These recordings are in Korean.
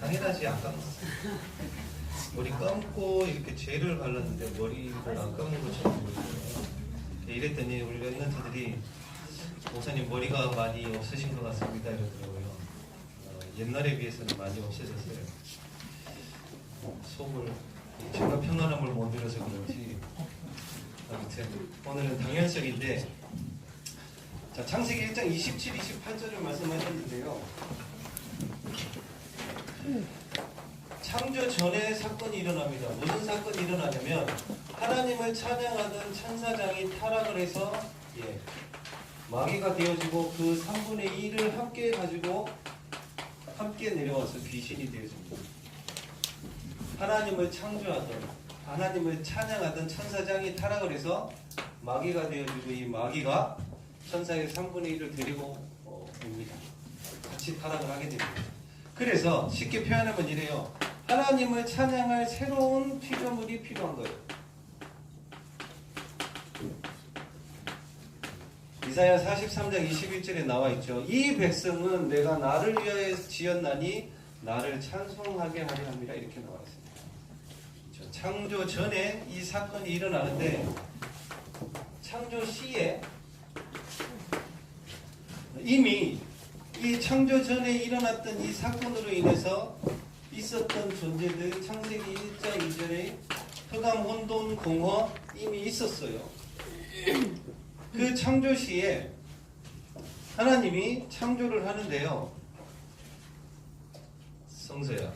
당연하지 안 감았어요. 머리 감고 이렇게 젤을 발랐는데 머리를 안 감는 것처럼 보였어요. 이랬더니 우리 랩런트들이 목사님 머리가 많이 없으신 것 같습니다 이러더라고요. 옛날에 비해서는 많이 없어졌어요. 속을 제가 평안함을 못 들어서 그런지 아무튼 오늘은 당연석인데 자, 창세기 1장 27, 28절을 말씀하셨는데요. 창조 전에 사건이 일어납니다. 무슨 사건이 일어나냐면 하나님을 찬양하던 천사장이 타락을 해서 마귀가 되어지고 그 3분의 1을 함께 가지고 함께 내려와서 귀신이 되어집니다. 하나님을 창조하던 하나님을 찬양하던 천사장이 타락을 해서 마귀가 되어지고 이 마귀가 천사의 3분의 1을 데리고 옵니다. 같이 타락을 하게 됩니다. 그래서 쉽게 표현하면 이래요. 하나님을 찬양할 새로운 피조물이 필요한 거예요. 이사야 43장 21절에 나와 있죠. 이 백성은 내가 나를 위하여 지었나니 나를 찬송하게 하려 합니다. 이렇게 나와 있습니다. 창조 전에 이 사건이 일어나는데 창조 시에 이미 이 창조 전에 일어났던 이 사건으로 인해서 있었던 존재들 창세기 1장 2절에 흑암, 혼돈, 공허 이미 있었어요. 그 창조 시에 하나님이 창조를 하는데요. 성서야.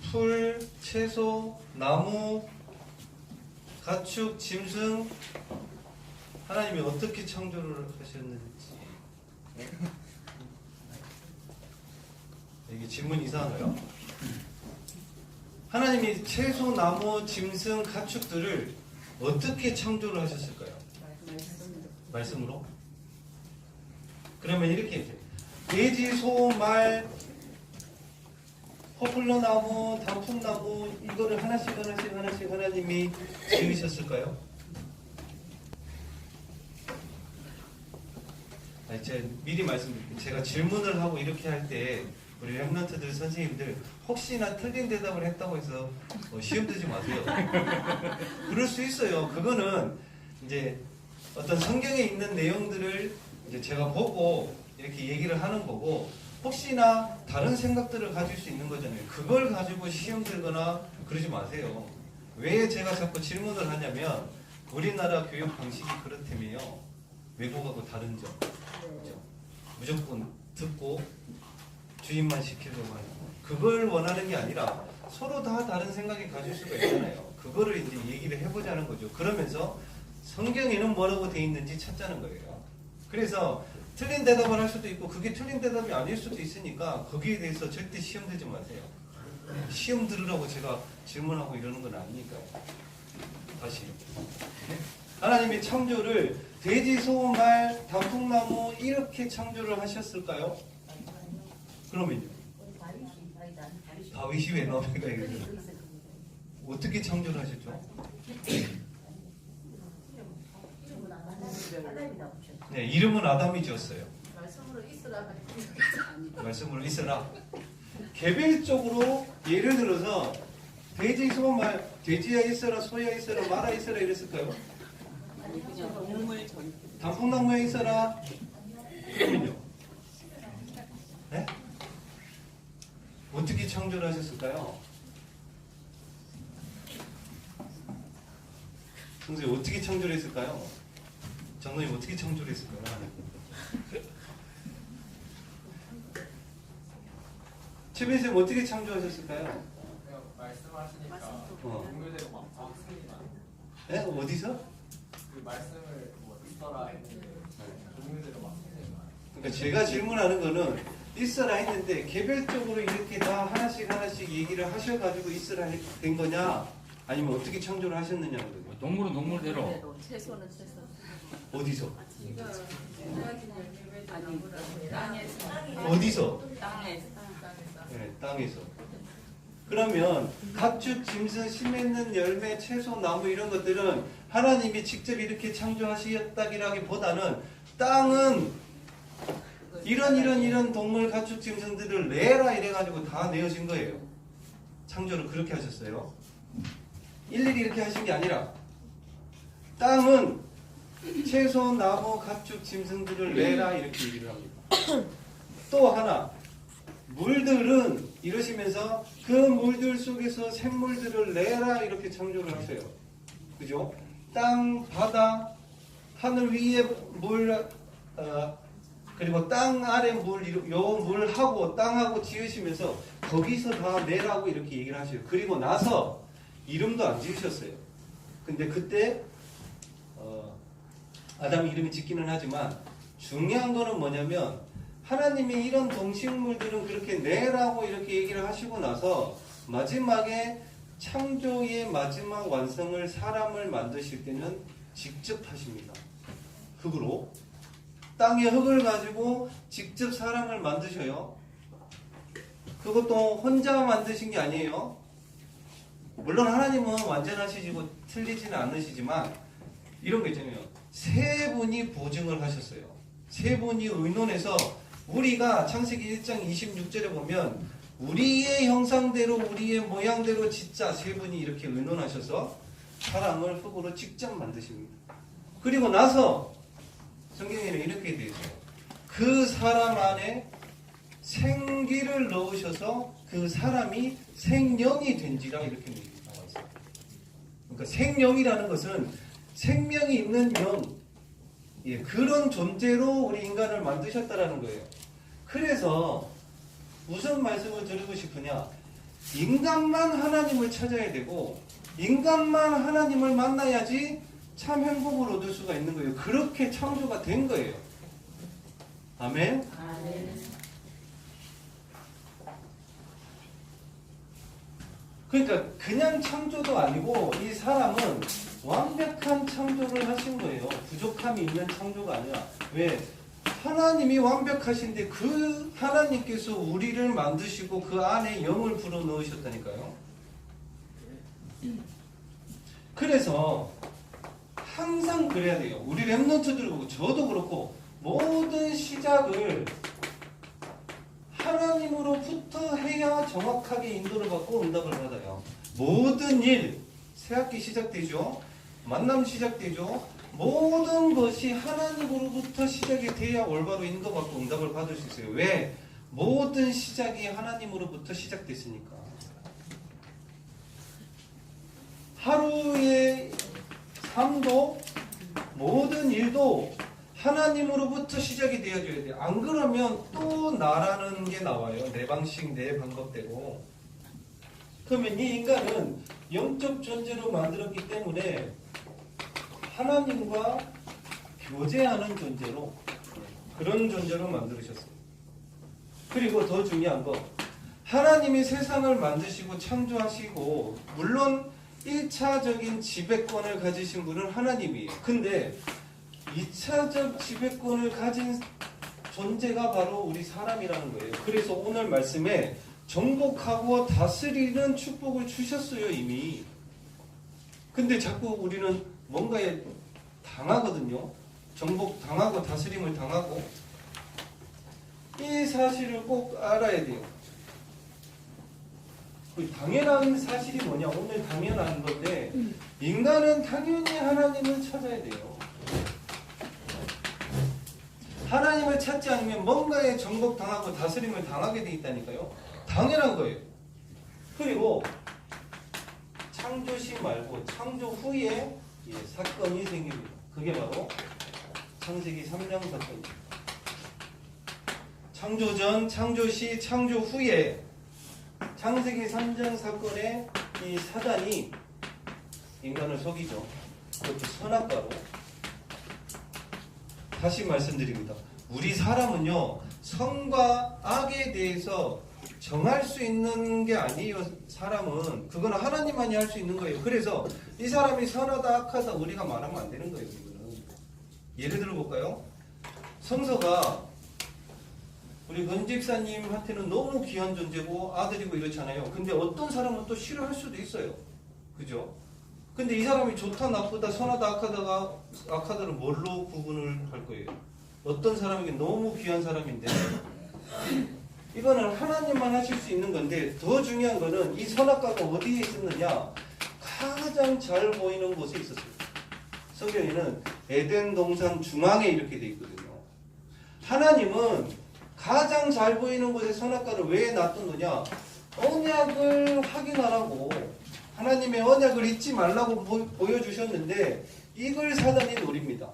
풀, 채소, 나무, 가축, 짐승 하나님이 어떻게 창조를 하셨는지 이게 질문 이상한가요? 하나님이 채소, 나무, 짐승, 가축들을 어떻게 창조를 하셨을까요? 말씀으로? 그러면 이렇게 해요. 돼지, 소, 말, 포플러나무, 단풍나무 이거를 하나씩 하나님이 지으셨을까요? 제가 미리 말씀드릴게요. 제가 질문을 하고 이렇게 할 때 우리 랩런트들 선생님들 혹시나 틀린 대답을 했다고 해서 시험 들지 마세요. 그럴 수 있어요. 그거는 이제 어떤 성경에 있는 내용들을 이제 제가 보고 이렇게 얘기를 하는 거고 혹시나 다른 생각들을 가질 수 있는 거잖아요. 그걸 가지고 시험 들거나 그러지 마세요. 왜 제가 자꾸 질문을 하냐면 우리나라 교육 방식이 그렇다며요. 외국하고 다른 점. 그렇죠? 무조건 듣고 주입만 시키려고 하는 그걸 원하는 게 아니라 서로 다 다른 생각이 가질 수가 있잖아요. 그거를 이제 얘기를 해보자는 거죠. 그러면서 성경에는 뭐라고 돼 있는지 찾자는 거예요. 그래서 틀린 대답을 할 수도 있고 그게 틀린 대답이 아닐 수도 있으니까 거기에 대해서 절대 시험 들지 마세요. 시험 들으라고 제가 질문하고 이러는 건 아니니까요. 다시 하나님이 창조를 돼지, 소, 말, 단풍나무 이렇게 창조를 하셨을까요? 그러면요. 다윗이 왜 나옵니까? 어떻게 창조를 하셨죠? 네, 이름은 아담이 지었어요. 말씀으로 있으라. 개별적으로 예를 들어서 돼지, 소, 말, 돼지야 있어라, 소야 있어라, 말아 있어라 이랬을까요? 단풍나무에 있어라. 그러면요. 네? 어떻게 창조를 하셨을까요? 선생님 어떻게 창조를 했을까요? 장로님 어떻게 창조를 했을까요? 최빈쌤 어떻게 창조하셨을까요? 말씀하시니까 동료대로 막 생기만. 네? 어디서? 그 말씀을 뭐 있어라 했는데 동료대로 막 생기만. 그러니까 제가 질문하는 거는 있어라 했는데 개별적으로 이렇게 다 하나씩 얘기를 하셔가지고 있어라 된 거냐 아니면 어떻게 창조를 하셨느냐는 거예요. 동물은 동물대로. 채소는 채소. 어디서? 땅에서. 어디서? 땅에서. 네, 땅에서. 그러면 가축, 짐승, 씨 맺는 열매, 채소, 나무 이런 것들은 하나님이 직접 이렇게 창조하셨다기보다는 땅은 이런 동물 가축 짐승들을 내라 이래가지고 다 내어진 거예요. 창조를 그렇게 하셨어요. 일일이 이렇게 하신 게 아니라 땅은 채소, 나무, 가축, 짐승들을 내라 이렇게 얘기를 합니다. 또 하나 물들은 이러시면서 그 물들 속에서 생물들을 내라 이렇게 창조를 하세요. 그죠? 땅, 바다, 하늘 위에 물, 그리고 땅 아래 물, 요 물하고 땅하고 지으시면서 거기서 다 내라고 이렇게 얘기를 하셔요. 그리고 나서 이름도 안 지으셨어요. 근데 그때 아담 이름이 짓기는 하지만 중요한 거는 뭐냐면 하나님이 이런 동식물들은 그렇게 내라고 이렇게 얘기를 하시고 나서 마지막에 창조의 마지막 완성을 사람을 만드실 때는 직접 하십니다. 흙으로 땅의 흙을 가지고 직접 사람을 만드셔요. 그것도 혼자 만드신 게 아니에요. 물론 하나님은 완전하시고 틀리지는 않으시지만 이런 거 있잖아요. 세 분이 보증을 하셨어요. 세 분이 의논해서 우리가 창세기 1장 26절에 보면 우리의 형상대로 우리의 모양대로 짓자 세 분이 이렇게 의논하셔서 사람을 흙으로 직접 만드십니다. 그리고 나서 성경에는 이렇게 되어 있어요. 그 사람 안에 생기를 넣으셔서 그 사람이 생명이 된지라 이렇게 나와 있어요. 그러니까 생명이라는 것은 생명이 있는 영, 예, 그런 존재로 우리 인간을 만드셨다라는 거예요. 그래서 무슨 말씀을 드리고 싶으냐? 인간만 하나님을 찾아야 되고 인간만 하나님을 만나야지 참 행복을 얻을 수가 있는 거예요. 그렇게 창조가 된 거예요. 아멘? 그러니까 그냥 창조도 아니고 이 사람은 완벽한 창조를 하신 거예요. 부족함이 있는 창조가 아니라. 왜? 하나님이 완벽하신데 그 하나님께서 우리를 만드시고 그 안에 영을 불어넣으셨다니까요. 그래서 항상 그래야 돼요. 우리 랩런트들 보고 저도 그렇고 모든 시작을 하나님으로부터 해야 정확하게 인도를 받고 응답을 받아요. 모든 일, 새학기 시작되죠. 만남 시작되죠. 모든 것이 하나님으로부터 시작이 돼야 올바로 인도받고 응답을 받을 수 있어요. 왜? 모든 시작이 하나님으로부터 시작됐으니까. 하루의 삶도 모든 일도 하나님으로부터 시작이 되어줘야 돼요. 안 그러면 또 나라는 게 나와요. 내 방식, 내 방법대로. 그러면 이 인간은 영적 존재로 만들었기 때문에 하나님과 교제하는 존재로, 그런 존재로 만들으셨어요. 그리고 더 중요한 거, 하나님이 세상을 만드시고 창조하시고 물론 1차적인 지배권을 가지신 분은 하나님이에요. 근데 2차적 지배권을 가진 존재가 바로 우리 사람이라는 거예요. 그래서 오늘 말씀에 정복하고 다스리는 축복을 주셨어요, 이미. 근데 자꾸 우리는 뭔가에 당하거든요. 정복 당하고 다스림을 당하고. 이 사실을 꼭 알아야 돼요. 그 당연한 사실이 뭐냐? 오늘 당연한 건데 인간은 당연히 하나님을 찾아야 돼요. 하나님을 찾지 않으면 뭔가에 정복당하고 다스림을 당하게 돼 있다니까요. 당연한 거예요. 그리고 창조시 말고 창조 후에 사건이 생깁니다. 그게 바로 창세기 3장 사건입니다. 창조 전, 창조 시, 창조 후에 창세기 3장 사건에 이 사단이 인간을 속이죠. 그것도 선악과로. 다시 말씀드립니다. 우리 사람은요, 선과 악에 대해서 정할 수 있는 게 아니에요. 사람은 그거는 하나님만이 할 수 있는 거예요. 그래서 이 사람이 선하다 악하다 우리가 말하면 안 되는 거예요. 이거는. 예를 들어 볼까요? 성서가 우리 건집사님한테는 너무 귀한 존재고 아들이고 이렇잖아요. 근데 어떤 사람은 또 싫어할 수도 있어요. 그죠? 근데 이 사람이 좋다 나쁘다 선하다 악하다는 뭘로 구분을 할 거예요? 어떤 사람에게 너무 귀한 사람인데 이거는 하나님만 하실 수 있는 건데 더 중요한 거는 이 선악과가 어디에 있었느냐? 가장 잘 보이는 곳에 있었어요. 성경에는 에덴 동산 중앙에 이렇게 돼 있거든요. 하나님은 가장 잘 보이는 곳에 선악과를 왜 놔뒀느냐? 언약을 확인하라고 하나님의 언약을 잊지 말라고 보여주셨는데 이걸 사단이 노립니다.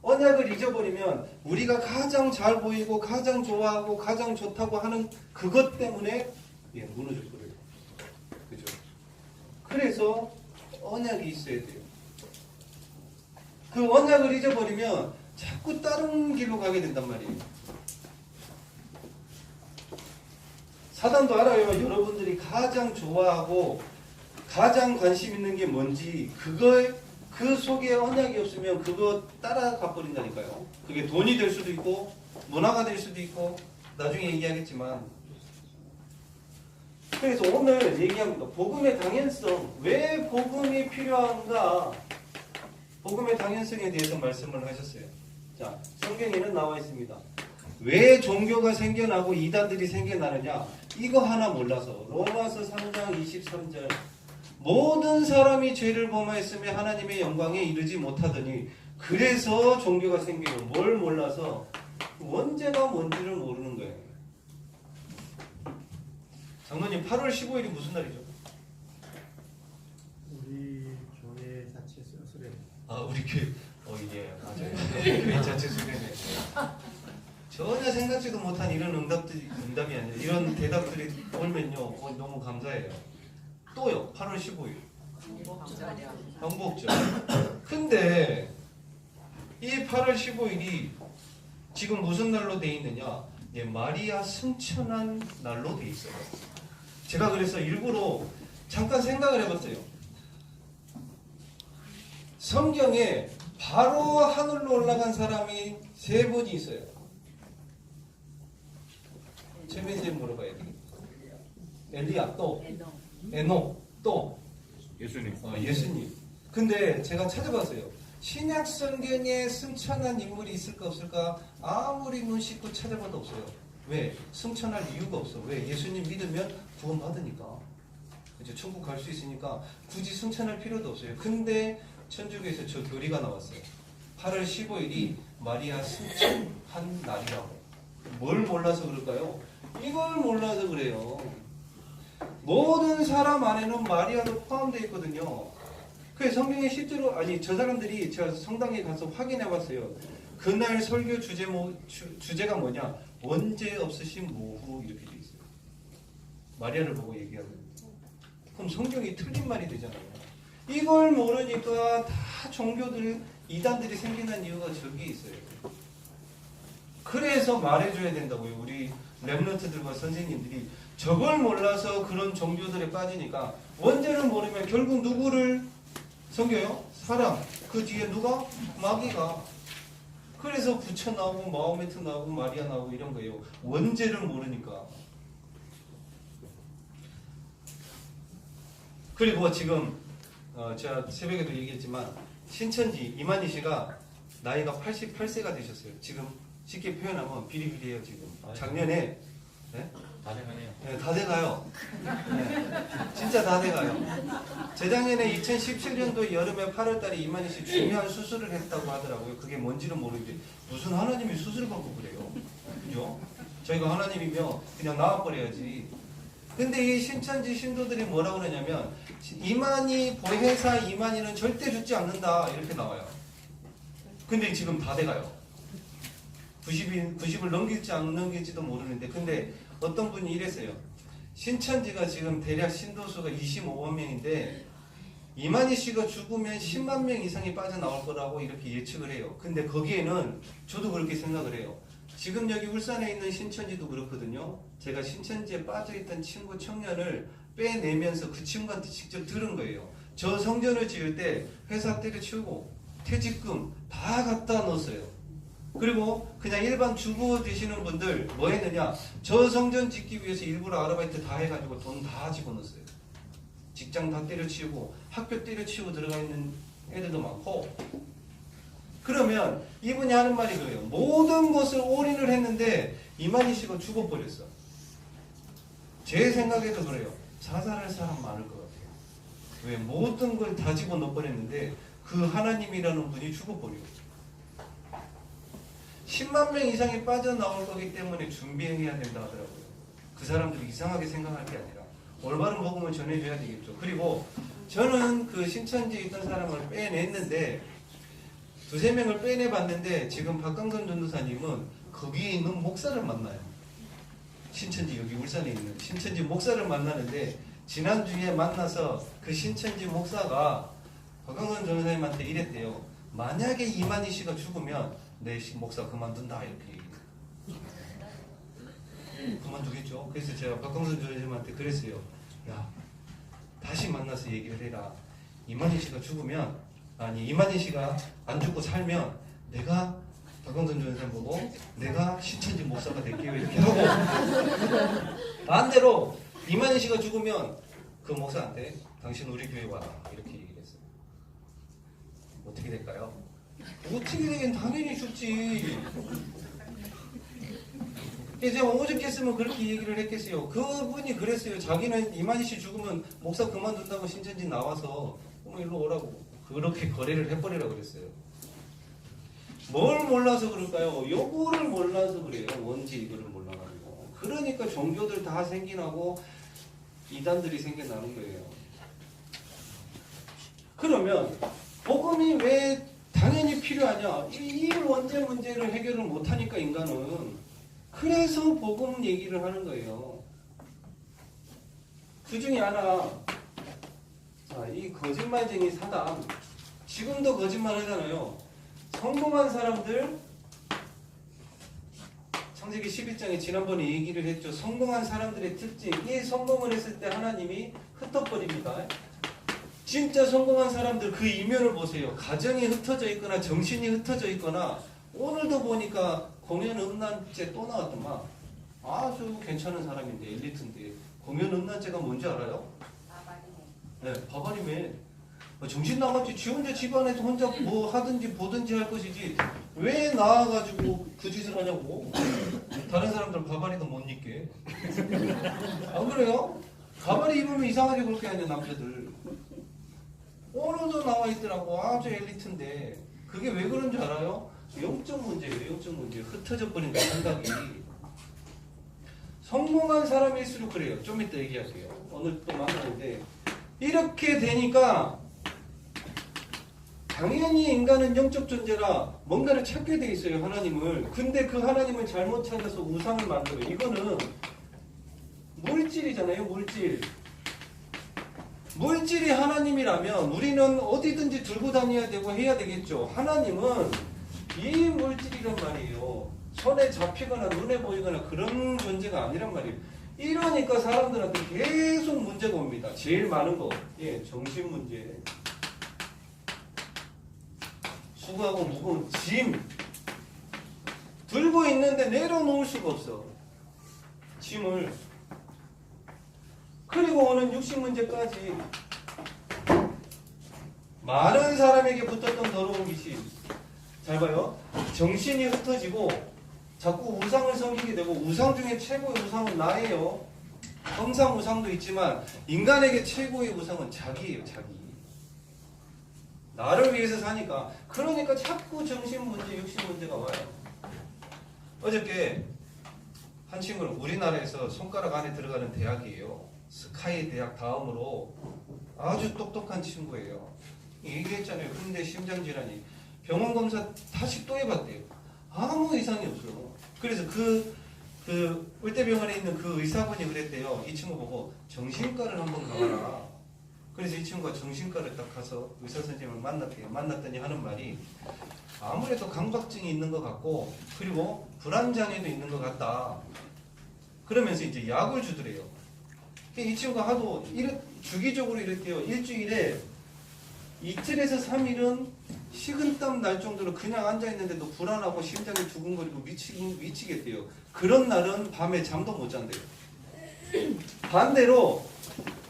언약을 잊어버리면 우리가 가장 잘 보이고 가장 좋아하고 가장 좋다고 하는 그것 때문에 무너져 버려요. 그죠? 그래서 언약이 있어야 돼요. 그 언약을 잊어버리면 자꾸 다른 길로 가게 된단 말이에요. 사단도 알아요. 여러분들이 가장 좋아하고 가장 관심 있는 게 뭔지 그 속에 언약이 없으면 그거 따라가 버린다니까요. 그게 돈이 될 수도 있고 문화가 될 수도 있고 나중에 얘기하겠지만 그래서 오늘 얘기합니다. 복음의 당연성. 왜 복음이 필요한가? 복음의 당연성에 대해서 말씀을 하셨어요. 자, 성경에는 나와 있습니다. 왜 종교가 생겨나고 이단들이 생겨나느냐? 이거 하나 몰라서 로마서 3장 23절 모든 사람이 죄를 범하였으며 하나님의 영광에 이르지 못하더니 그래서 종교가 생겨요. 뭘 몰라서 원죄가 뭔지를 모르는 거예요. 장로님 8월 15일이 무슨 날이죠? 우리 교회 자체 수련회. 아 우리 교회 예 맞아요. 교회 자체 수련회. 전혀 생각지도 못한 이런 응답이 아니라 이런 대답들이 오면요 너무 감사해요. 또요 8월 15일 광복절. 근데 이 8월 15일이 지금 무슨 날로 돼 있느냐? 예, 마리아 승천한 날로 돼 있어요. 제가 그래서 일부러 잠깐 생각을 해봤어요. 성경에 바로 하늘로 올라간 사람이 세 분이 있어요. 최민 선생님 물어봐야 되겠다. 엘리야 또 에녹 또 예수님. 예수님. 근데 제가 찾아봤어요. 신약 성경에 승천한 인물이 있을까 없을까 아무리 눈 씻고 찾아봐도 없어요. 왜? 승천할 이유가 없어. 왜? 예수님 믿으면 구원받으니까. 이제 천국 갈 수 있으니까 굳이 승천할 필요도 없어요. 근데 천주교에서 저 교리가 나왔어요. 8월 15일이 마리아 승천한 날이라고. 뭘 몰라서 그럴까요? 이걸 몰라서 그래요. 모든 사람 안에는 마리아도 포함되어 있거든요. 그래서 성경에 실제로 저 사람들이 제가 성당에 가서 확인해 봤어요. 그날 설교 주제가 뭐냐? 원죄 없으신 모후 이렇게 돼 있어요. 마리아를 보고 얘기하고. 그럼 성경이 틀린 말이 되잖아요. 이걸 모르니까 다 종교들 이단들이 생기는 이유가 저기 있어요. 그래서 말해줘야 된다고요. 우리 랩런트들과 선생님들이 저걸 몰라서 그런 종교들에 빠지니까 원죄를 모르면 결국 누구를 섬겨요? 사람. 그 뒤에 누가? 마귀가. 그래서 부처 나오고 마호메트 나오고 마리아 나오고 이런 거예요. 원죄를 모르니까. 그리고 지금 제가 새벽에도 얘기했지만 신천지 이만희 씨가 나이가 88세가 되셨어요. 지금 쉽게 표현하면 비리비리해요. 지금 작년에 네? 다 돼가네요. 네, 다 돼가요. 네, 진짜 다 돼가요. 재작년에 2017년도 여름에 8월달에 이만희 씨 중요한 수술을 했다고 하더라고요. 그게 뭔지는 모르는데 무슨 하나님이 수술 받고 그래요. 그죠? 저희가 하나님이면 그냥 나와버려야지. 근데 이 신천지 신도들이 뭐라고 그러냐면 이만희 보혜사 이만희는 절대 죽지 않는다 이렇게 나와요. 근데 지금 다 돼가요. 90을 넘길지 안 넘길지도 모르는데 근데 어떤 분이 이랬어요. 신천지가 지금 대략 신도수가 25만 명인데 이만희 씨가 죽으면 10만 명 이상이 빠져나올 거라고 이렇게 예측을 해요. 근데 거기에는 저도 그렇게 생각을 해요. 지금 여기 울산에 있는 신천지도 그렇거든요. 제가 신천지에 빠져있던 친구 청년을 빼내면서 그 친구한테 직접 들은 거예요. 저 성전을 지을 때 회사 때려치우고 퇴직금 다 갖다 넣었어요. 그리고 그냥 일반 주부 되시는 분들 뭐 했느냐? 저 성전 짓기 위해서 일부러 아르바이트 다 해가지고 돈 다 집어넣었어요. 직장 다 때려치우고 학교 때려치우고 들어가 있는 애들도 많고 그러면 이분이 하는 말이 그래요. 모든 것을 올인을 했는데 이만희 씨가 죽어버렸어. 제 생각에도 그래요. 자살할 사람 많을 것 같아요. 왜? 모든 걸 다 집어넣어버렸는데 그 하나님이라는 분이 죽어버려. 10만 명 이상이 빠져나올 거기 때문에 준비해야 된다 하더라고요. 그 사람들이 이상하게 생각할 게 아니라 올바른 복음을 전해줘야 되겠죠. 그리고 저는 그 신천지에 있던 사람을 빼냈는데 두세 명을 빼내봤는데 지금 박강선 전도사님은 거기에 있는 목사를 만나요. 신천지 여기 울산에 있는 신천지 목사를 만나는데 지난주에 만나서 그 신천지 목사가 박강선 전도사님한테 이랬대요. 만약에 이만희 씨가 죽으면 내 목사 그만둔다 이렇게 그만두겠죠. 그래서 제가 박강선 전도사님한테 그랬어요. 야 다시 만나서 얘기를 해라. 이만희 씨가 죽으면 아니 이만희 씨가 안 죽고 살면 내가 박강선 전도사님 보고 내가 신천지 목사가 될게요 이렇게 하고 반대로 이만희 씨가 죽으면 그 목사한테 당신 우리 교회 와라 이렇게 얘기를 했어요. 어떻게 될까요? 어떻게 되긴 당연히 죽지. 제가 오죽했으면 그렇게 얘기를 했겠어요. 그분이 그랬어요. 자기는 이만희 씨 죽으면 목사 그만둔다고 신천지 나와서 일로 오라고 그렇게 거래를 해버리라고 그랬어요. 뭘 몰라서 그럴까요? 요거를 몰라서 그래요. 뭔지 이거를 몰라가지고. 그러니까 종교들 다 생겨나고 이단들이 생겨나는 거예요. 그러면 복음이 왜 당연히 필요하냐? 이 원죄 문제를 해결을 못하니까 인간은 그래서 복음 얘기를 하는 거예요. 그 중에 하나 자, 이 거짓말쟁이 사단 지금도 거짓말 하잖아요. 성공한 사람들 창세기 11장에 지난번에 얘기를 했죠. 성공한 사람들의 특징 이 성공을 했을 때 하나님이 흩어버립니다. 진짜 성공한 사람들 그 이면을 보세요. 가정이 흩어져 있거나 정신이 흩어져 있거나 오늘도 보니까 공연 음란죄 또 나왔더만 아주 괜찮은 사람인데 엘리트인데 공연 음란죄가 뭔지 알아요? 네, 바바리맨. 정신 나갔지. 지 혼자 집안에서 혼자 뭐 하든지 보든지 할 것이지 왜 나와가지고 그 짓을 하냐고. 다른 사람들 바바리도 못 입게. 안 그래요? 바바리 입으면 이상하게 그렇게 하는 남자들. 오늘도 나와 있더라고. 아주 엘리트인데 그게 왜 그런 줄 알아요? 영적 문제예요. 영적 문제. 흩어져 버린 생각이. 성공한 사람일수록 그래요. 좀 이따 얘기할게요. 오늘 또 만나는데 이렇게 되니까 당연히 인간은 영적 존재라 뭔가를 찾게 돼 있어요. 하나님을. 근데 그 하나님을 잘못 찾아서 우상을 만들어요. 이거는 물질이잖아요. 물질. 물질이 하나님이라면 우리는 어디든지 들고 다녀야 되고 해야 되겠죠. 하나님은 이 물질이란 말이에요. 손에 잡히거나 눈에 보이거나 그런 존재가 아니란 말이에요. 이러니까 사람들한테 계속 문제가 옵니다. 제일 많은 거, 예, 정신 문제. 수고하고 무거운 짐. 들고 있는데 내려놓을 수가 없어. 짐을. 그리고 오는 육신 문제까지. 많은 사람에게 붙었던 더러운 미신. 잘 봐요. 정신이 흩어지고 자꾸 우상을 섬기게 되고 우상 중에 최고의 우상은 나예요. 형상 우상도 있지만 인간에게 최고의 우상은 자기예요. 자기. 나를 위해서 사니까. 그러니까 자꾸 정신 문제, 육신 문제가 와요. 어저께 한 친구는 우리나라에서 손가락 안에 들어가는 대학이에요. 스카이 대학 다음으로 아주 똑똑한 친구예요. 얘기했잖아요. 근데 심장질환이. 병원 검사 다시 또 해봤대요. 아무 이상이 없어요. 그래서 그 을대병원에 있는 그 의사분이 그랬대요. 이 친구 보고 정신과를 한번 가봐라. 그래서 이 친구가 정신과를 딱 가서 의사 선생님을 만났대요. 만났더니 하는 말이 아무래도 강박증이 있는 것 같고 그리고 불안장애도 있는 것 같다. 그러면서 이제 약을 주더래요. 이 친구가 하도 주기적으로 이랬대요. 일주일에 이틀에서 3일은 식은땀 날 정도로 그냥 앉아있는데도 불안하고 심장이 두근거리고 미치겠대요. 그런 날은 밤에 잠도 못 잔대요. 반대로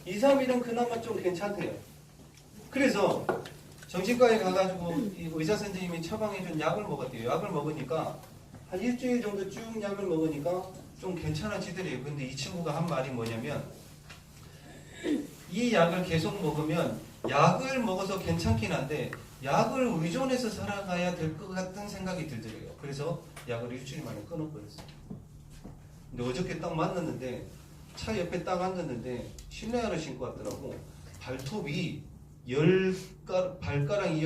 2, 3일은 그나마 좀 괜찮대요. 그래서 정신과에 가가지고 이 의사 선생님이 처방해준 약을 먹었대요. 약을 먹으니까 한 일주일 정도 쭉 약을 먹으니까 좀 괜찮아지더래요. 근데 이 친구가 한 말이 뭐냐면 이 약을 계속 먹으면 약을 먹어서 괜찮긴 한데 약을 의존해서 살아가야 될 것 같은 생각이 들더래요. 그래서 약을 일주일 만에 끊어버렸어요. 근데 어저께 딱 만났는데 차 옆에 딱 앉았는데 실내화를 신고 왔더라고. 발톱이 발가락이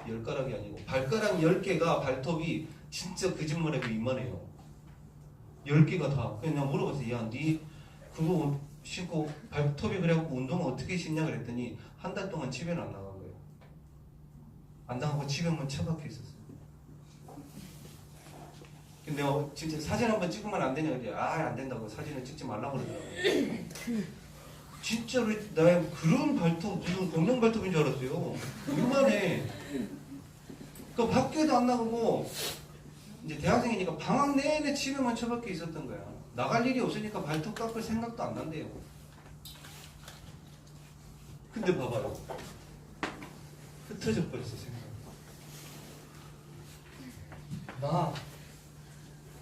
10가락이 아니고 발가락 10개가 발톱이 진짜 거짓말하고 이만해요. 10개가 다. 그냥 물어봤어요. 야, 니 그거 신고 발톱이 그래갖고 운동을 어떻게 신냐 그랬더니 한 달 동안 집에는 안 나간 거예요. 안 나가고 집에만 처박혀 있었어요. 근데 진짜 사진 한번 찍으면 안 되냐 그래. 안 된다고 사진을 찍지 말라고 그러더라고요. 진짜로 나 그런 발톱 무슨 공룡 발톱인 줄 알았어요. 이만해. 그 밖에도 안 나가고 이제 대학생이니까 방학 내내 집에만 처박혀 있었던 거야. 나갈 일이 없으니까 발톱 깎을 생각도 안 난대요. 근데 봐봐요. 흩어져 버렸어 생각. 나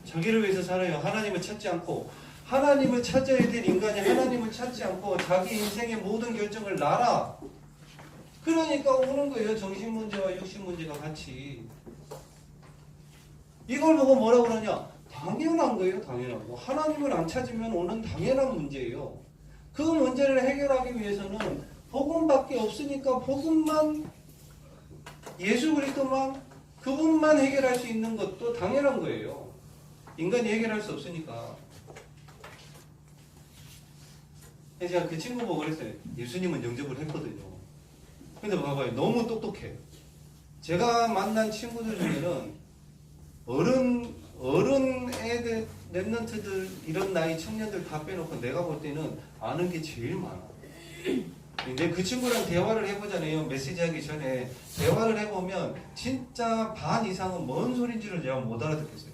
자기를 위해서 살아요. 하나님을 찾지 않고 하나님을 찾아야 될 인간이 하나님을 찾지 않고 자기 인생의 모든 결정을 나라. 그러니까 오는 거예요. 정신 문제와 육신 문제가 같이. 이걸 보고 뭐라고 그러냐? 당연한 거예요. 당연한 거. 하나님을 안 찾으면 오는 당연한 문제예요. 그 문제를 해결하기 위해서는 복음밖에 없으니까 복음만 예수 그리스도만 그분만 해결할 수 있는 것도 당연한 거예요. 인간이 해결할 수 없으니까. 제가 그 친구 보고 그랬어요. 예수님은 영접을 했거든요. 근데 봐봐요. 너무 똑똑해. 제가 만난 친구들 중에는 어른 애들, 랩런트들, 이런 나이 청년들 다 빼놓고 내가 볼 때는 아는 게 제일 많아. 근데 그 친구랑 대화를 해보잖아요. 메시지 하기 전에. 대화를 해보면 진짜 반 이상은 뭔 소린지를 제가 못 알아듣겠어요.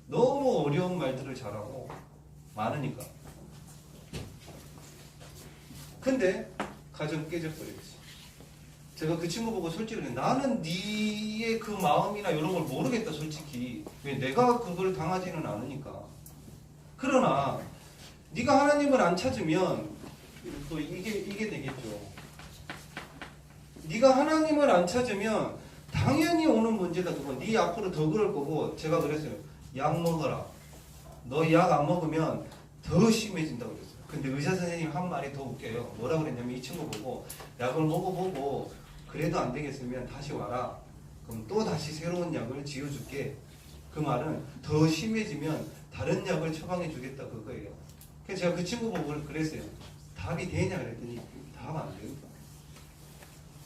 너무 어려운 말들을 잘하고 많으니까. 근데 가정 깨져버렸지. 제가 그 친구 보고 솔직히 그래. 나는 네의 그 마음이나 이런 걸 모르겠다 솔직히. 왜 내가 그걸 당하지는 않으니까. 그러나 네가 하나님을 안 찾으면 또 이게 되겠죠. 네가 하나님을 안 찾으면 당연히 오는 문제가 그거. 네 앞으로 더 그럴 거고. 제가 그랬어요. 약 먹어라. 너 약 안 먹으면 더 심해진다고 그랬어요. 근데 의사 선생님 한 말이 더 웃겨요. 뭐라고 그랬냐면 이 친구 보고 약을 먹어보고 그래도 안 되겠으면 다시 와라. 그럼 또 다시 새로운 약을 지어줄게. 그 말은 더 심해지면 다른 약을 처방해 주겠다 그거예요. 그래서 제가 그 친구 보고 그랬어요. 답이 되냐 그랬더니 답 안 돼요.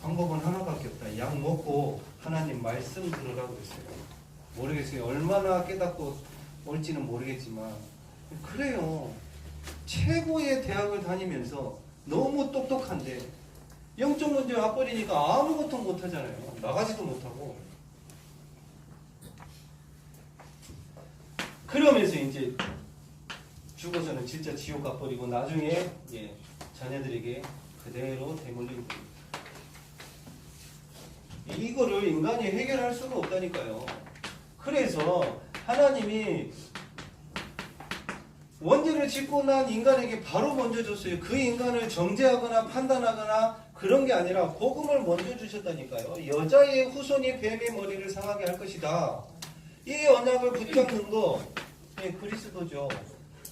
방법은 하나밖에 없다. 약 먹고 하나님 말씀 들으라고 그랬어요. 모르겠어요. 얼마나 깨닫고 올지는 모르겠지만 그래요. 최고의 대학을 다니면서 너무 똑똑한데 영적 문제 와버리니까 아무것도 못하잖아요. 나가지도 못하고. 그러면서 이제 죽어서는 진짜 지옥 가버리고 나중에 자녀들에게 그대로 대물림 됩니다. 이거를 인간이 해결할 수가 없다니까요. 그래서 하나님이 원죄를 짓고 난 인간에게 바로 먼저 줬어요. 그 인간을 정죄하거나 판단하거나 그런 게 아니라 복음을 먼저 주셨다니까요. 여자의 후손이 뱀의 머리를 상하게 할 것이다. 이 언약을 붙잡는 거 그리스도죠.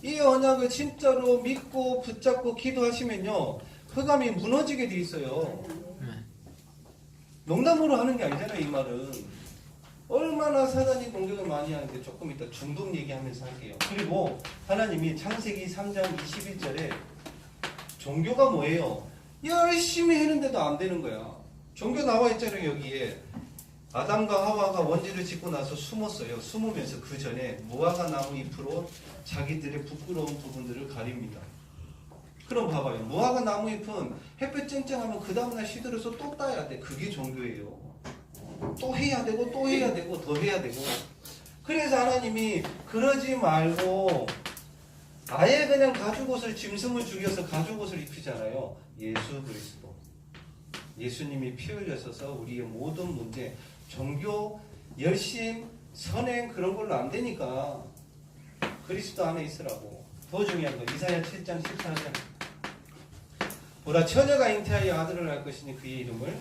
이 언약을 진짜로 믿고 붙잡고 기도하시면요. 흑암이 무너지게 돼 있어요. 농담으로 하는 게 아니잖아요. 이 말은. 얼마나 사단이 공격을 많이 하는데 조금 이따 중독 얘기하면서 할게요. 그리고 하나님이 창세기 3장 21절에 종교가 뭐예요? 열심히 했는데도 안 되는 거야. 종교 나와 있잖아요. 여기에 아담과 하와가 원죄를 짓고 나서 숨었어요. 숨으면서 그 전에 무화과 나무 잎으로 자기들의 부끄러운 부분들을 가립니다. 그럼 봐봐요. 무화과 나무 잎은 햇볕 쨍쨍하면 그 다음날 시들어서 또 따야 돼. 그게 종교예요. 또 해야 되고 또 해야 되고 더 해야 되고. 그래서 하나님이 그러지 말고 아예 그냥 가죽옷을 짐승을 죽여서 가죽옷을 입히잖아요. 예수 그리스도. 예수님이 피 흘려서서 우리의 모든 문제, 종교, 열심, 선행 그런 걸로 안 되니까 그리스도 안에 있으라고. 더 중요한 건 이사야 7장 14절. 보라 처녀가 잉태하여 아들을 낳을 것이니 그의 이름을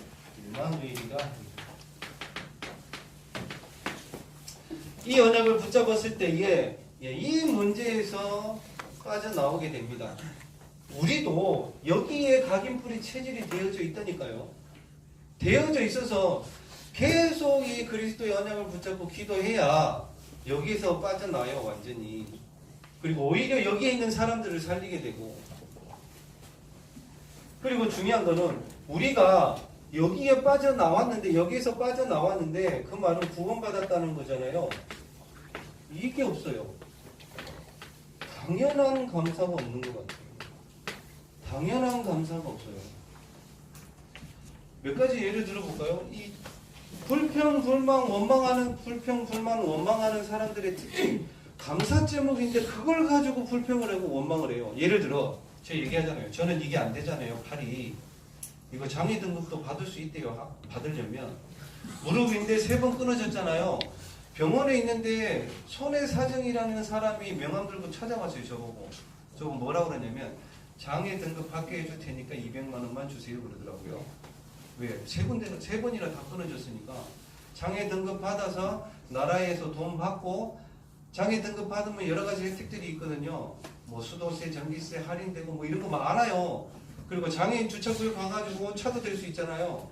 임마누엘이라 하리라. 이 언약을 붙잡았을 때에 이 문제에서 빠져나오게 됩니다. 우리도 여기에 각인풀이 체질이 되어져 있다니까요. 되어져 있어서 계속 이 그리스도의 언약을 붙잡고 기도해야 여기서 빠져나와요, 완전히. 그리고 오히려 여기에 있는 사람들을 살리게 되고. 그리고 중요한 거는 우리가 여기에 빠져나왔는데, 여기에서 빠져나왔는데 그 말은 구원받았다는 거잖아요. 이게 없어요. 당연한 감사가 없는 것 같아요. 당연한 감사가 없어요. 몇 가지 예를 들어볼까요? 이 불평, 불만, 원망하는 불평, 불만, 원망하는 사람들의 특징, 감사 제목인데 그걸 가지고 불평을 하고 원망을 해요. 예를 들어 제가 얘기하잖아요. 저는 이게 안 되잖아요. 팔이. 이거 장애 등급도 받을 수 있대요. 받으려면. 무릎인데 3번 끊어졌잖아요. 병원에 있는데 손해사정이라는 사람이 명함 들고 찾아왔어요. 저보고. 저거 뭐라고 그러냐면 장애 등급 받게 해줄 테니까 200만 원만 주세요 그러더라고요. 왜? 3번이나 다 끊어졌으니까. 장애 등급 받아서 나라에서 돈 받고 장애 등급 받으면 여러 가지 혜택들이 있거든요. 뭐 수도세, 전기세 할인되고 뭐 이런 거 많아요. 그리고 장애인 주차구역 가가지고 차도 될 수 있잖아요.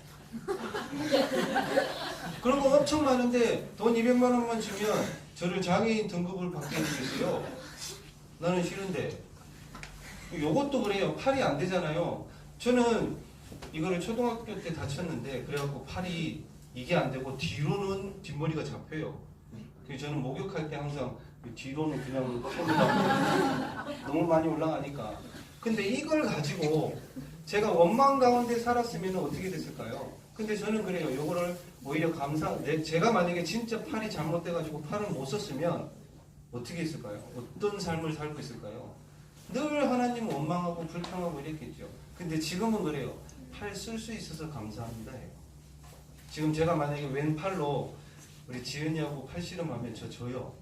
그런 거 엄청 많은데 돈 200만 원만 주면 저를 장애인 등급을 받게 해주겠어요. 나는 싫은데. 요것도 그래요. 팔이 안 되잖아요. 저는 이거를 초등학교 때 다쳤는데 그래갖고 팔이 이게 안 되고 뒤로는 뒷머리가 잡혀요. 그래서 저는 목욕할 때 항상 뒤로는 그냥 너무 많이 올라가니까. 근데 이걸 가지고 제가 원망 가운데 살았으면 어떻게 됐을까요? 근데 저는 그래요. 요거를 오히려 제가 만약에 진짜 팔이 잘못돼가지고 팔을 못 썼으면 어떻게 했을까요? 어떤 삶을 살고 있을까요? 늘 하나님 원망하고 불평하고 이랬겠죠. 근데 지금은 그래요. 팔 쓸 수 있어서 감사합니다 해요. 지금 제가 만약에 왼팔로 우리 지은이하고 팔씨름하면 저 져요.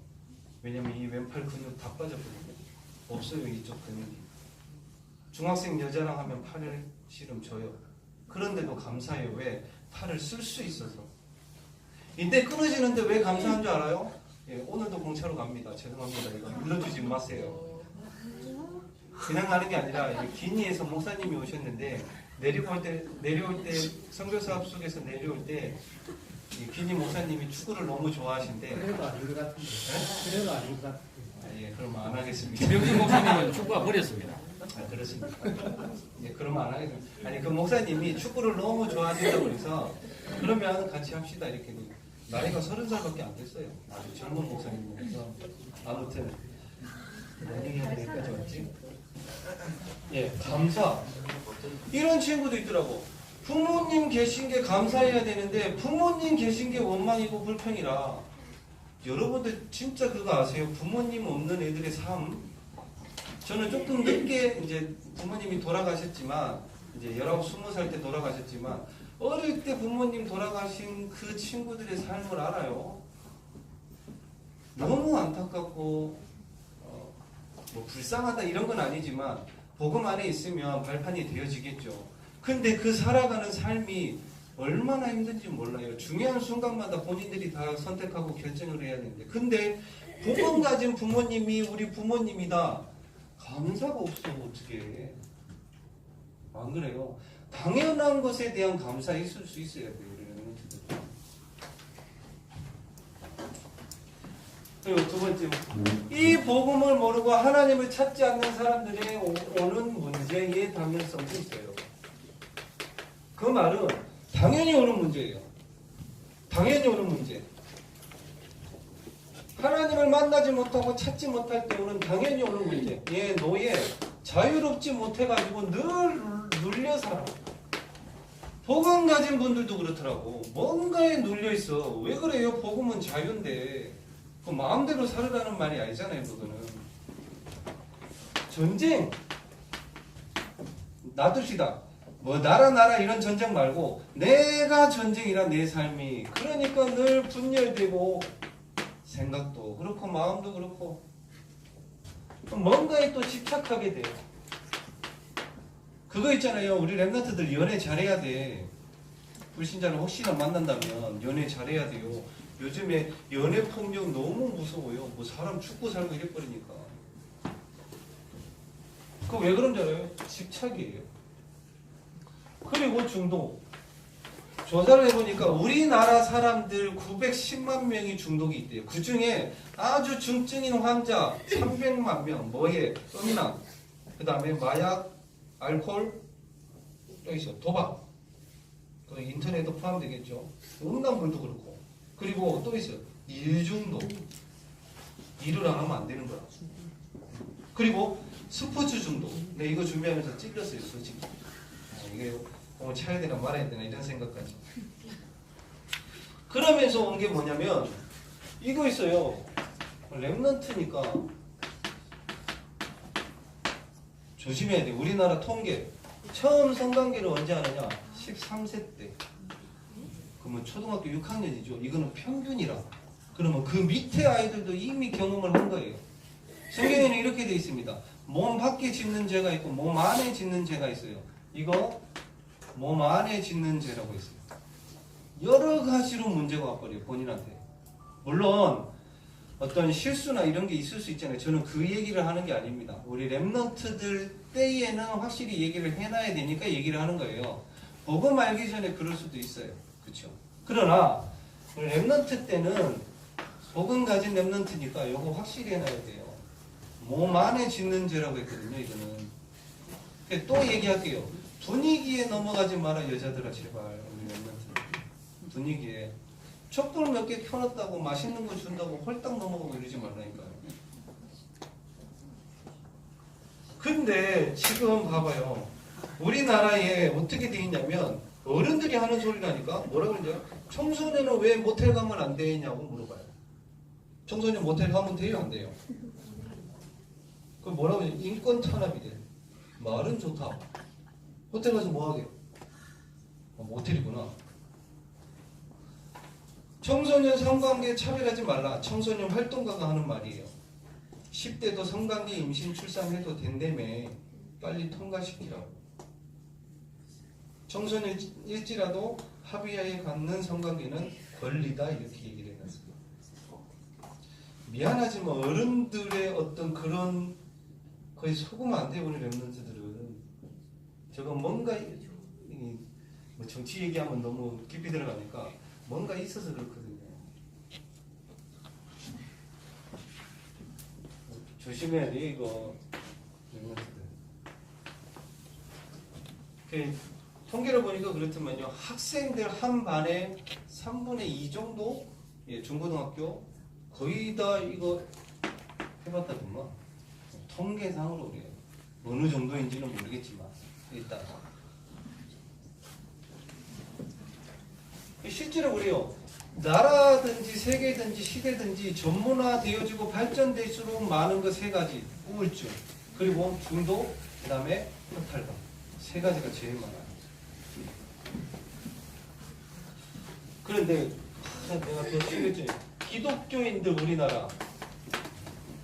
왜냐면 이 왼팔 근육 다 빠졌거든요. 없어요, 이쪽 근육이. 중학생 여자랑 하면 팔씨름 져요. 그런데도 감사해요. 왜? 팔을 쓸 수 있어서. 이때 끊어지는데 왜 감사한 줄 알아요? 예, 오늘도 공차로 갑니다. 죄송합니다. 이거 눌러주지 마세요. 그냥 가는 게 아니라 기니에서 목사님이 오셨는데 내려올 때 선교사업 속에서 내려올 때 기니 목사님이 축구를 너무 좋아하신데. 그래도 아닌 것 같은데. 그래도 아닌 것 같은데. 예, 그러면 안 하겠습니다. 김영진 목사님은 축구가 버렸습니다. 그렇습니까? 예, 그러면 안 하겠습니다. 아니, 그 목사님이 축구를 너무 좋아하신다고 그래서 그러면 같이 합시다. 이렇게. 나이가 30살밖에 안 됐어요. 아주 젊은 목사님이라서. 아무튼, 뭔 얘기하는데 여기까지 왔지? 예, 감사. 이런 친구도 있더라고. 부모님 계신 게 감사해야 되는데 부모님 계신 게 원망이고 불평이라. 여러분들 진짜 그거 아세요? 부모님 없는 애들의 삶. 저는 조금 늦게 이제 부모님이 돌아가셨지만 이제 19, 20살 때 돌아가셨지만 어릴 때 부모님 돌아가신 그 친구들의 삶을 알아요. 너무 안타깝고 뭐 불쌍하다 이런 건 아니지만 복음 안에 있으면 발판이 되어지겠죠. 근데 그 살아가는 삶이 얼마나 힘든지 몰라요. 중요한 순간마다 본인들이 다 선택하고 결정을 해야 되는데. 근데 복음 가진 부모님이 우리 부모님이다. 감사가 없으면 어떻게 해. 안 그래요? 당연한 것에 대한 감사 있을 수 있어야 돼요. 우리는. 그리고 두 번째, 이 복음을 모르고 하나님을 찾지 않는 사람들의 오는 문제의 당연성도 있어요. 그 말은 당연히 오는 문제예요. 당연히 오는 문제. 하나님을 만나지 못하고 찾지 못할 때 오는 당연히 오는 문제. 얘 노예 자유롭지 못해가지고 늘 눌려 살아. 복음 가진 분들도 그렇더라고. 뭔가에 눌려 있어. 왜 그래요? 복음은 자유인데 그 마음대로 살으라는 말이 아니잖아요. 그거는 전쟁 놔둡시다. 뭐 나라 이런 전쟁 말고 내가 전쟁이라 내 삶이. 그러니까 늘 분열되고 생각도 그렇고 마음도 그렇고 뭔가에 또 집착하게 돼요. 그거 있잖아요. 우리 랩런트들 연애 잘해야 돼. 불신자를 혹시나 만난다면 연애 잘해야 돼요. 요즘에 연애 폭력 너무 무서워요. 뭐 사람 죽고 살고 이래버리니까. 그거 왜 그런 줄 알아요? 집착이에요. 그리고 중독. 조사를 해보니까 우리나라 사람들 910만 명이 중독이 있대요. 그 중에 아주 중증인 환자 300만 명. 뭐에? 음란, 그 다음에 마약, 알코올, 또 있어 도박. 그 인터넷도 포함되겠죠. 음란물도 그렇고. 그리고 또 있어요. 일 중독. 일을 안 하면 안 되는 거야. 그리고 스포츠 중독. 내가 이거 준비하면서 찔렸어요, 솔직히. 이게 오늘 차야 되나 말아야 되나 이런 생각까지. 그러면서 온 게 뭐냐면 이거 있어요. 랩런트니까 조심해야 돼. 우리나라 통계. 처음 성관계를 언제 하느냐? 13세 때. 그러면 초등학교 6학년이죠. 이거는 평균이라. 그러면 그 밑에 아이들도 이미 경험을 한 거예요. 성경에는 이렇게 돼 있습니다. 몸 밖에 짓는 죄가 있고 몸 안에 짓는 죄가 있어요. 이거 몸 안에 짓는 죄라고 있어요. 여러 가지로 문제가 와버려요. 본인한테. 물론 어떤 실수나 이런 게 있을 수 있잖아요. 저는 그 얘기를 하는 게 아닙니다. 우리 랩런트들 때에는 확실히 얘기를 해놔야 되니까 얘기를 하는 거예요. 복음 알기 전에 그럴 수도 있어요. 그렇죠? 그러나 랩런트 때는 복음 가진 랩런트니까 이거 확실히 해놔야 돼요. 몸 안에 짓는 죄라고 했거든요. 이거는. 또 얘기할게요. 분위기에 넘어가지 마라 여자들아 제발. 우리 랩런트 분위기에 촛불 몇 개 켜놨다고 맛있는 거 준다고 홀딱 넘어가고 이러지 말라니까요. 근데 지금 봐봐요. 우리나라에 어떻게 돼 있냐면 어른들이 하는 소리라니까. 뭐라 그러냐? 청소년은 왜 모텔 가면 안 되냐고 물어봐요. 청소년 모텔 가면 돼요? 안 돼요? 그 뭐라고 그러냐? 인권 탄압이 돼. 말은 좋다. 호텔 가서 뭐 하게? 모텔이구나. 청소년 성관계 차별하지 말라. 청소년 활동가가 하는 말이에요. 10대도 성관계 임신 출산해도 된다며 빨리 통과시키라고. 청소년일지라도 합의하에 갖는 성관계는 권리다 이렇게 얘기를 해놨습니다. 미안하지만 어른들의 어떤 그런 거의 속으면 안 돼요. 우리 랩런트들은. 저거 뭔가 뭐 정치 얘기하면 너무 깊이 들어가니까 뭔가 있어서 그렇거든요. 조심해야 돼 이거. 통계를 보니까 그렇더만요. 학생들 한 반에 3분의 2 정도 중고등학교 거의 다 이거 해봤다더만. 통계상으로 그래요. 어느 정도인지는 모르겠지만 일단 실제로 그래요. 나라든지 세계든지 시대든지 전문화되어지고 발전될수록 많은 거 세 가지. 우울증, 그리고 중독, 그 다음에 허탈감. 세 가지가 제일 많아요. 그런데 내가 더 충격적인 기독교인들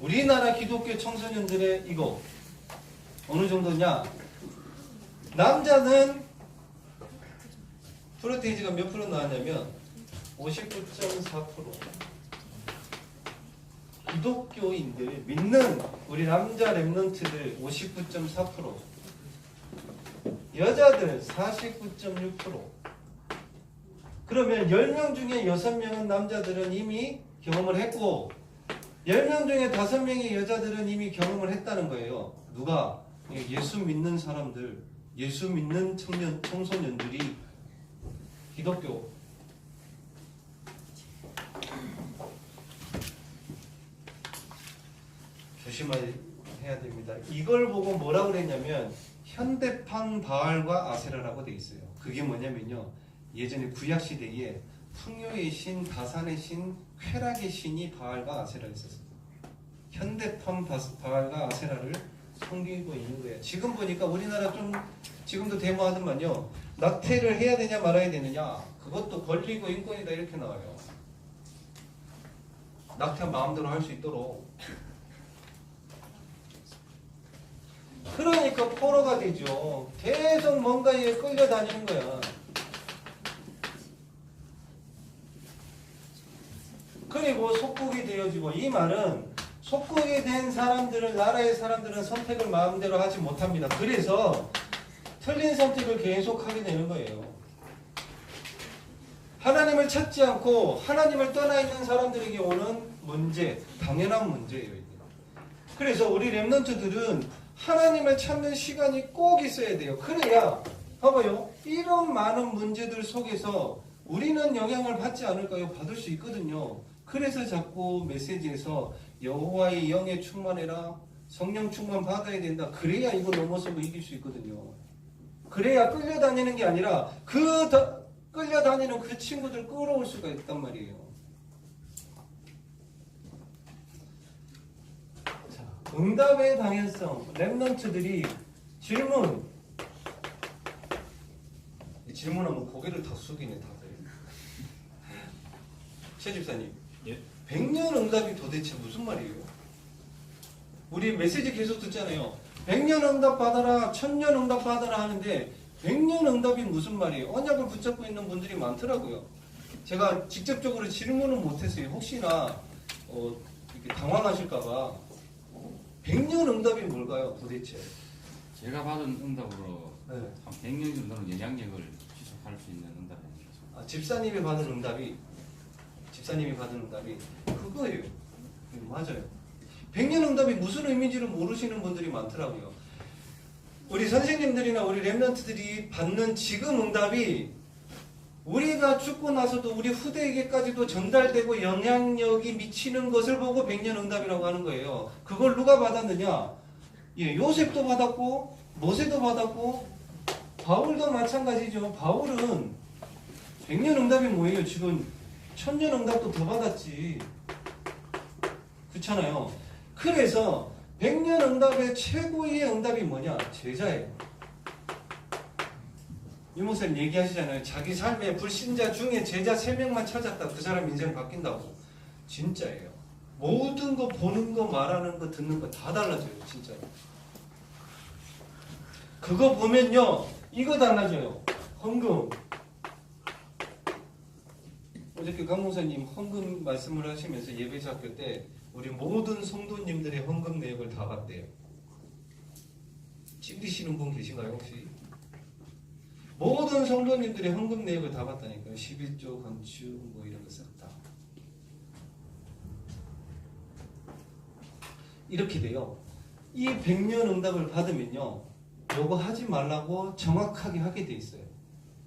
우리나라 기독교 청소년들의 이거 어느 정도냐? 남자는 프로테이지가 몇 프로 나왔냐면 59.4%. 기독교인들 믿는 우리 남자 랩런트들 59.4%. 여자들 49.6%. 그러면 10명 중에 6명은 남자들은 이미 경험을 했고 10명 중에 5명의 여자들은 이미 경험을 했다는 거예요. 누가? 예수 믿는 사람들, 예수 믿는 청소년들이 기독교. 조심해야 됩니다. 이걸 보고 뭐라고 그랬냐면 현대판 바알과 아세라라고 돼 있어요. 그게 뭐냐면요. 예전에 구약시대에 풍요의 신, 다산의 신, 쾌락의 신이 바알과 아세라가 있었어요. 현대판 바알과 아세라를 섬기고 있는 거예요. 지금 보니까 우리나라 좀 지금도 데모하더만요. 낙태를 해야 되냐 말아야 되느냐 그것도 권리고 인권이다 이렇게 나와요. 낙태 마음대로 할 수 있도록. 그러니까 포로가 되죠. 계속 뭔가에 끌려다니는 거야. 그리고 속국이 되어지고, 이 말은 속국이 된 사람들은, 나라의 사람들은 선택을 마음대로 하지 못합니다. 그래서 틀린 선택을 계속하게 되는 거예요. 하나님을 찾지 않고 하나님을 떠나 있는 사람들에게 오는 문제, 당연한 문제예요. 그래서 우리 렘넌트들은 하나님을 찾는 시간이 꼭 있어야 돼요. 그래야 봐봐요. 이런 많은 문제들 속에서 우리는 영향을 받지 않을까요? 받을 수 있거든요. 그래서 자꾸 메시지에서 여호와의 영에 충만해라, 성령 충만 받아야 된다. 그래야 이거 넘어서고 이길 수 있거든요. 그래야 끌려다니는 게 아니라 끌려다니는 그 친구들 끌어올 수가 있단 말이에요. 자, 응답의 당연성. 렘넌트들이 질문하면 고개를 다 숙이네 다들. 최 집사님, 예? 100년 응답이 도대체 무슨 말이에요? 우리 메시지 계속 듣잖아요. 100년 응답 받아라, 1000년 응답 받아라 하는데 100년 응답이 무슨 말이에요? 언약을 붙잡고 있는 분들이 많더라고요. 제가 직접적으로 질문은 못했어요. 혹시나 이렇게 당황하실까봐. 100년 응답이 뭘까요, 도대체? 제가 받은 응답으로 네. 한 100년 정도는 영향력을 지속할 수 있는 응답입니다. 아, 집사님이 받은 응답이 그거예요. 맞아요. 100년 응답이 무슨 의미인지를 모르시는 분들이 많더라고요. 우리 선생님들이나 우리 렘넌트들이 받는 지금 응답이 우리가 죽고 나서도 우리 후대에게까지도 전달되고 영향력이 미치는 것을 보고 100년 응답이라고 하는 거예요. 그걸 누가 받았느냐? 예, 요셉도 받았고 모세도 받았고 바울도 마찬가지죠. 바울은 100년 응답이 뭐예요? 지금 1000년 응답도 더 받았지. 그렇잖아요. 그래서 100년 응답의 최고의 응답이 뭐냐? 제자예요. 이 목사님 얘기하시잖아요. 자기 삶의 불신자 중에 제자 3명만 찾았다. 그 사람 인생 바뀐다고. 진짜예요. 모든 거 보는 거 말하는 거 듣는 거 다 달라져요. 진짜로. 그거 보면요. 이거 달라져요. 헌금. 어저께 강 목사님 헌금 말씀을 하시면서 예배학교 때 우리 모든 성도님들의 헌금 내역을 다 봤대요. 찔리시는 분 계신가요 혹시? 모든 성도님들의 헌금 내역을 다 봤다니까요. 11조, 건축 뭐 이런 거 싹 다. 이렇게 돼요. 이 100년 응답을 받으면요. 요거 하지 말라고 정확하게 하게 돼 있어요.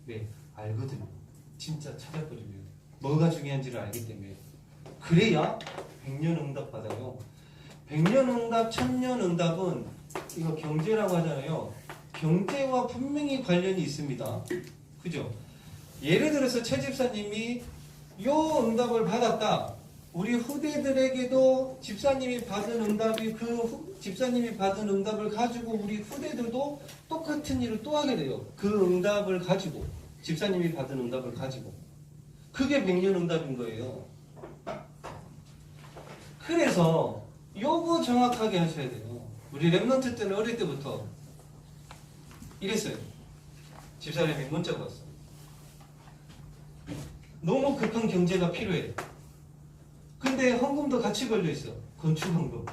네, 알거든요. 진짜 찾아버리면 뭐가 중요한지를 알기 때문에. 그래야 100년 응답 받아요. 100년 응답, 1000년 응답은 이거 경제라고 하잖아요. 경제와 분명히 관련이 있습니다. 그죠? 예를 들어서 최 집사님이 요 응답을 받았다. 우리 후대들에게도 집사님이 받은 응답이 집사님이 받은 응답을 가지고 우리 후대들도 똑같은 일을 또 하게 돼요. 그 응답을 가지고 집사님이 받은 응답을 가지고 그게 100년 응답인 거예요. 그래서 요거 정확하게 하셔야 돼요. 우리 렘넌트 때는 어릴 때부터 이랬어요. 집사람이 문자가 왔어. 너무 급한 경제가 필요해. 근데 헌금도 같이 걸려있어. 건축헌금.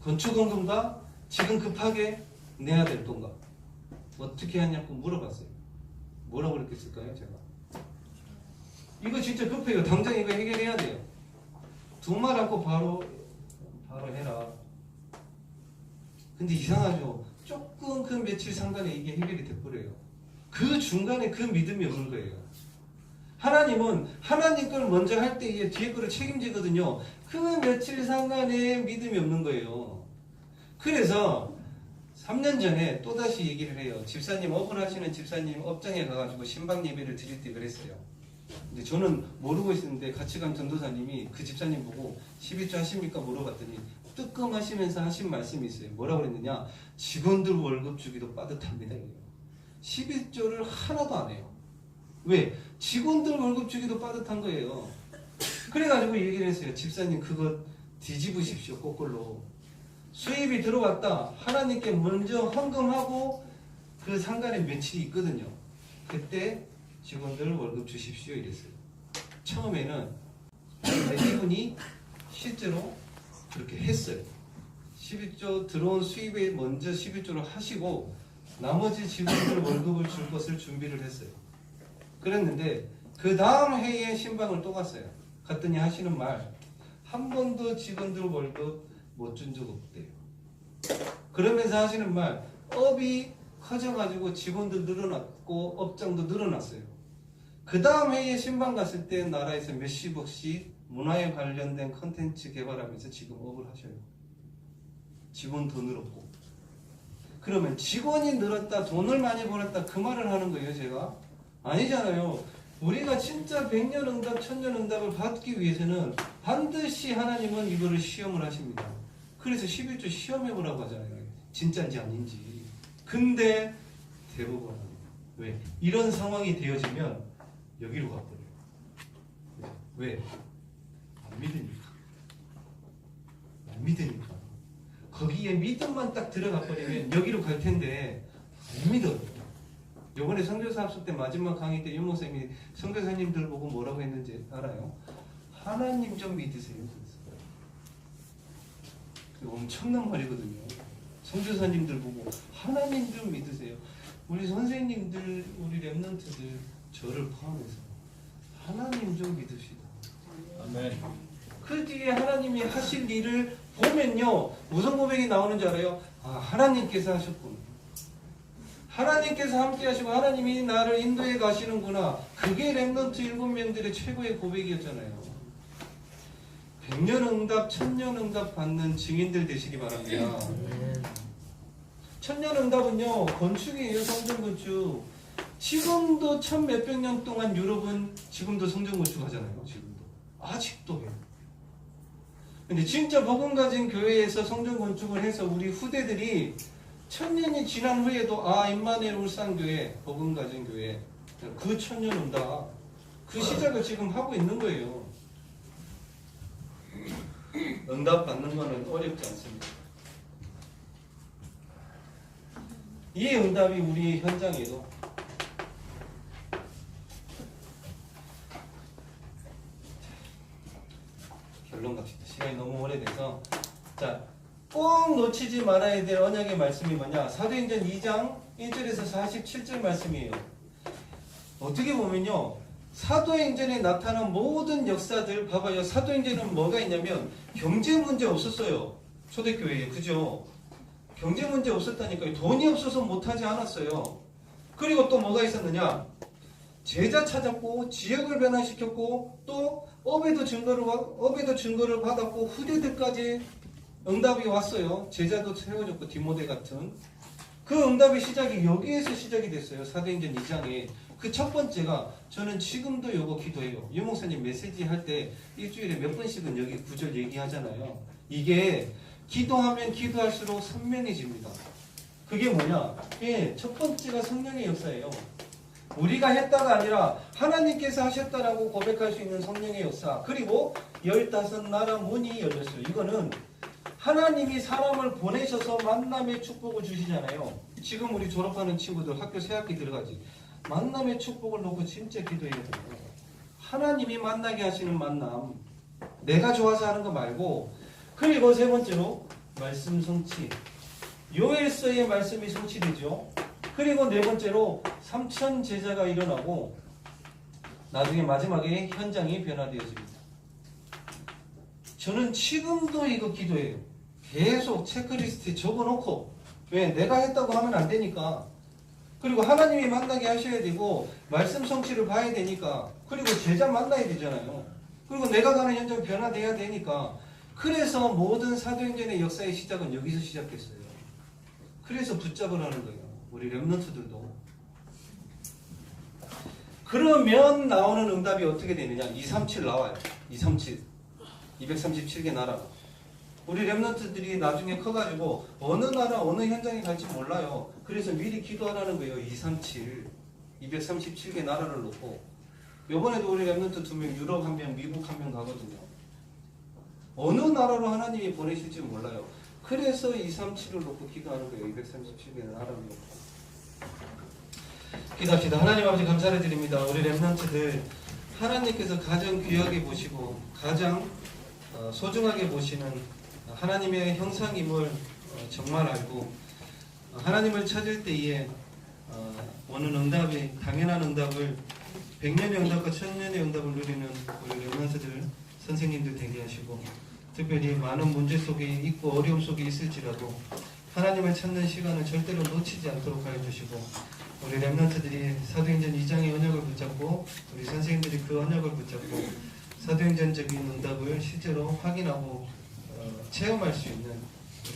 건축헌금과 지금 급하게 내야 될 돈과 어떻게 하냐고 물어봤어요. 뭐라고 그랬을까요 제가? 이거 진짜 급해요. 당장 이거 해결해야 돼요. 두말 않고 바로 해라. 근데 이상하죠. 조금 그 며칠 상간에 이게 해결이 돼버려요. 그 중간에 그 믿음이 없는 거예요. 하나님은 하나님 걸 먼저 할 때 뒤에 거를 책임지거든요. 그 며칠 상간에 믿음이 없는 거예요. 그래서 3년 전에 또다시 얘기를 해요. 집사님 업을 하시는 집사님 업장에 가가지고 신방 예배를 드릴 때 그랬어요. 근데 저는 모르고 있었는데 같이 간 전도사님이 그 집사님 보고 11조 하십니까? 물어봤더니 뜨끔하시면서 하신 말씀이 있어요. 뭐라고 그랬느냐? 직원들 월급 주기도 빠듯합니다. 11조를 하나도 안 해요. 왜? 직원들 월급 주기도 빠듯한 거예요. 그래가지고 얘기를 했어요. 집사님 그거 뒤집으십시오. 거꾸로. 수입이 들어왔다. 하나님께 먼저 헌금하고 그 상간에 며칠이 있거든요. 그때 직원들 월급 주십시오 이랬어요. 처음에는 이분이 실제로 그렇게 했어요. 11조 들어온 수입에 먼저 11조를 하시고 나머지 직원들 월급을 줄 것을 준비를 했어요. 그랬는데 그 다음 해에 신방을 또 갔어요. 갔더니 하시는 말, 한 번도 직원들 월급 못 준 적 없대요. 그러면서 하시는 말, 업이 커져가지고 직원들 늘어났고 업장도 늘어났어요. 그 다음 해에 신방 갔을 때 나라에서 몇십억씩 문화에 관련된 컨텐츠 개발하면서 지금 업을 하셔요. 직원 더 늘었고. 그러면 직원이 늘었다, 돈을 많이 벌었다 그 말을 하는 거예요, 제가? 아니잖아요. 우리가 진짜 100년 응답, 1000년 응답을 받기 위해서는 반드시 하나님은 이거를 시험을 하십니다. 그래서 11조 시험해보라고 하잖아요. 진짜인지 아닌지. 근데 대부분 왜? 이런 상황이 되어지면 여기로 가버려요. 왜? 안 믿으니까. 안 믿으니까. 거기에 믿음만 딱 들어가 버리면 여기로 갈 텐데 안 믿어요. 요번에 선교사 합숙 때 마지막 강의 때 유목사님이 선교사님들 보고 뭐라고 했는지 알아요? 하나님 좀 믿으세요. 엄청난 말이거든요. 선교사님들 보고 하나님 좀 믿으세요. 우리 선생님들, 우리 랩런트들 저를 포함해서 하나님 좀 믿으시다. 아멘. 그 뒤에 하나님이 하실 일을 보면요 무슨 고백이 나오는 줄 알아요? 아, 하나님께서 하셨구나. 하나님께서 함께 하시고 하나님이 나를 인도해 가시는구나. 그게 랩런트 7명들의 최고의 고백이었잖아요. 100년 응답, 1000년 응답 받는 증인들 되시기 바랍니다. 1000년 응답은요 건축이에요. 성전 건축. 지금도 1000몇백 년 동안 유럽은 지금도 성전 건축 하잖아요. 지금도 아직도 해요. 근데 진짜 복음 가진 교회에서 성전 건축을 해서 우리 후대들이 1000년이 지난 후에도 아 임마누엘 울산교회 복음 가진 교회 그 1000년 응답 그 시작을 지금 하고 있는 거예요. 응답 받는 거는 어렵지 않습니다. 이 응답이 우리 현장에도 결론 갑시다. 시간이 너무 오래돼서 자, 꼭 놓치지 말아야 될 언약의 말씀이 뭐냐? 사도행전 2장 1절에서 47절 말씀이에요. 어떻게 보면요 사도행전에 나타난 모든 역사들 봐봐요. 사도행전은 뭐가 있냐면 경제 문제 없었어요. 초대교회에. 그죠? 경제 문제 없었다니까요. 돈이 없어서 못하지 않았어요. 그리고 또 뭐가 있었느냐? 제자 찾았고 지역을 변화시켰고 또 업에도 증거를 받았고 후대들까지 응답이 왔어요. 제자도 세워졌고 디모데 같은 그 응답의 시작이 여기에서 시작이 됐어요. 사도행전 2장에 그 첫 번째가 저는 지금도 요거 기도해요. 유목사님 메시지 할 때 일주일에 몇 번씩은 여기 구절 얘기하잖아요. 이게 기도하면 기도할수록 선명해집니다. 그게 뭐냐? 예, 첫 번째가 성령의 역사예요. 우리가 했다가 아니라 하나님께서 하셨다라고 고백할 수 있는 성령의 역사. 그리고 15나라 문이 열렸어요. 이거는 하나님이 사람을 보내셔서 만남의 축복을 주시잖아요. 지금 우리 졸업하는 친구들 학교 새 학기 들어가지. 만남의 축복을 놓고 진짜 기도해야 돼요. 하나님이 만나게 하시는 만남. 내가 좋아서 하는 거 말고. 그리고 세 번째로 말씀 성취. 요엘서의 말씀이 성취되죠. 그리고 네 번째로 3천 제자가 일어나고 나중에 마지막에 현장이 변화되어집니다. 저는 지금도 이거 기도해요. 계속 체크리스트에 적어놓고 왜? 내가 했다고 하면 안 되니까. 그리고 하나님이 만나게 하셔야 되고 말씀 성취를 봐야 되니까. 그리고 제자 만나야 되잖아요. 그리고 내가 가는 현장 변화돼야 되니까. 그래서 모든 사도행전의 역사의 시작은 여기서 시작했어요. 그래서 붙잡으라는 거예요. 우리 랩런트들도. 그러면 나오는 응답이 어떻게 되느냐? 237 나와요. 237. 237개 나라. 우리 랩런트들이 나중에 커가지고 어느 나라 어느 현장에 갈지 몰라요. 그래서 미리 기도하라는 거예요. 237개 나라를 놓고. 요번에도 우리 랩런트 2명, 유럽 1명, 미국 1명 가거든요. 어느 나라로 하나님이 보내실지 몰라요. 그래서 237을 놓고 기도하는 거예요. 237개 나라를 놓고. 기도합시다. 하나님 아버지 감사를 드립니다. 우리 랩런트들 하나님께서 가장 귀하게 보시고 가장 소중하게 보시는 하나님의 형상임을 정말 알고 하나님을 찾을 때에 오는 응답이 당연한 응답을 100년의 응답과 1000년의 응답을 누리는 우리 랩런트들 선생님들 되게 하시고 특별히 많은 문제 속에 있고 어려움 속에 있을지라도 하나님을 찾는 시간을 절대로 놓치지 않도록 하여 주시고 우리 랩런트들이 사도행전 2장의 언약을 붙잡고 우리 선생님들이 그 언약을 붙잡고 사도행전적인 응답을 실제로 확인하고 체험할 수 있는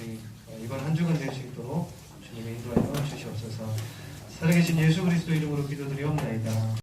우리 이번 한 주간 될 수 있도록 주님의 인도하여 주시옵소서. 살아계신 예수 그리스도 이름으로 기도드리옵나이다.